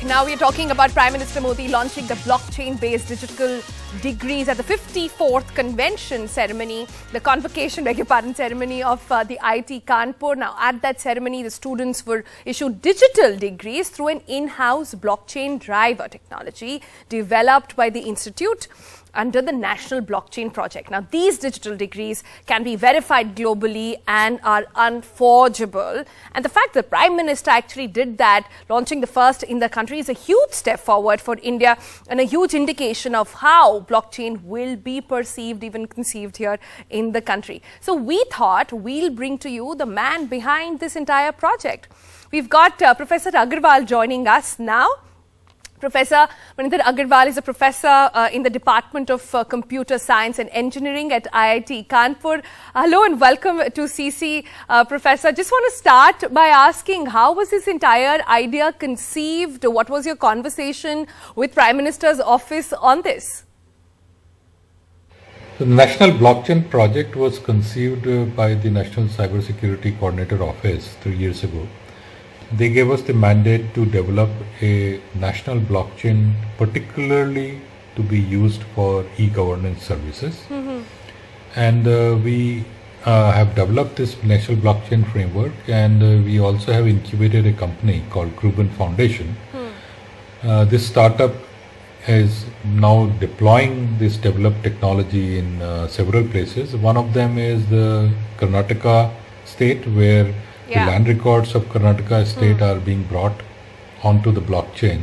back. Now we're talking about Prime Minister Modi launching the blockchain-based digital degrees at the 54th convention ceremony, the convocation, ceremony of the IIT Kanpur. Now at that ceremony, the students were issued digital degrees through an in-house blockchain driver technology developed by the institute under the National Blockchain Project. Now, these digital degrees can be verified globally and are unforgeable. And the fact that Prime Minister actually did that, launching the first in the country, is a huge step forward for India and a huge indication of how blockchain will be perceived, even conceived here in the country. So we thought we'll bring to you the man behind this entire project. We've got Professor Agarwal joining us now. Professor Maninder Agarwal is a professor in the Department of Computer Science and Engineering at IIT Kanpur. Hello and welcome to CC, Professor. Just want to start by asking, how was this entire idea conceived? What was your conversation with Prime Minister's office on this? The National Blockchain Project was conceived by the National Cybersecurity Coordinator Office 3 years ago. They gave us the mandate to develop a national blockchain, particularly to be used for e-governance services. And we have developed this national blockchain framework, and we also have incubated a company called Kruban Foundation. This startup is now deploying this developed technology in several places. One of them is the Karnataka state, where the land records of Karnataka state are being brought onto the blockchain.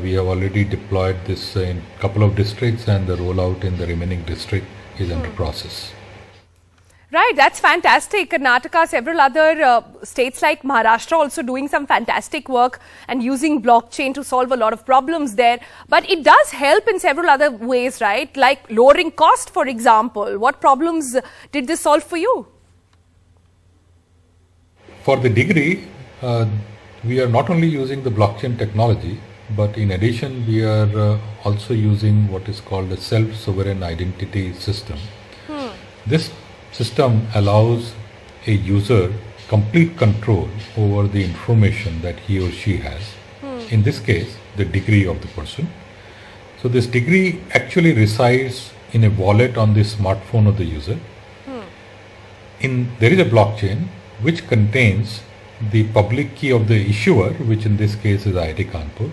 We have already deployed this in a couple of districts, and the rollout in the remaining district is under process. Right, that's fantastic. Karnataka, several other states like Maharashtra also doing some fantastic work and using blockchain to solve a lot of problems there. But it does help in several other ways, right? Like lowering cost, for example. What problems did this solve for you? For the degree, we are not only using the blockchain technology, but in addition, we are also using what is called a self-sovereign identity system. This system allows a user complete control over the information that he or she has. In this case, the degree of the person. So this degree actually resides in a wallet on the smartphone of the user. There is a blockchain which contains the public key of the issuer, which in this case is IIT Kanpur,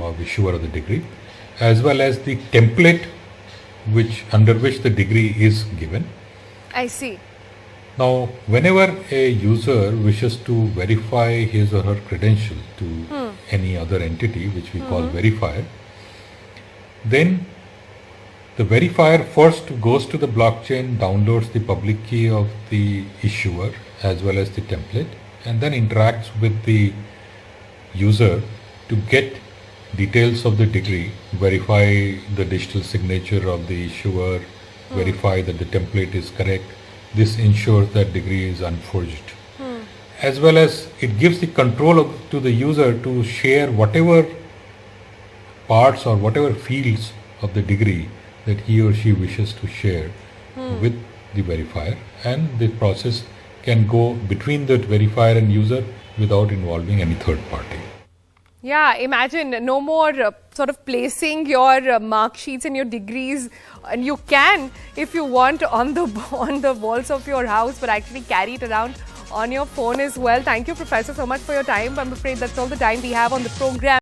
or issuer of the degree, as well as the template under which the degree is given. I see. Now, whenever a user wishes to verify his or her credential to any other entity, which we call verifier, then the verifier first goes to the blockchain, downloads the public key of the issuer as well as the template, and then interacts with the user to get details of the degree, verify the digital signature of the issuer, verify that the template is correct. This ensures that degree is unforged. As well as it gives the control to the user to share whatever parts or whatever fields of the degree that he or she wishes to share with the verifier, and the process can go between the verifier and user without involving any third party. Yeah, imagine no more sort of placing your mark sheets and your degrees, and you can, if you want, on the walls of your house, but actually carry it around on your phone as well. Thank you, Professor, so much for your time. I'm afraid that's all the time we have on the program.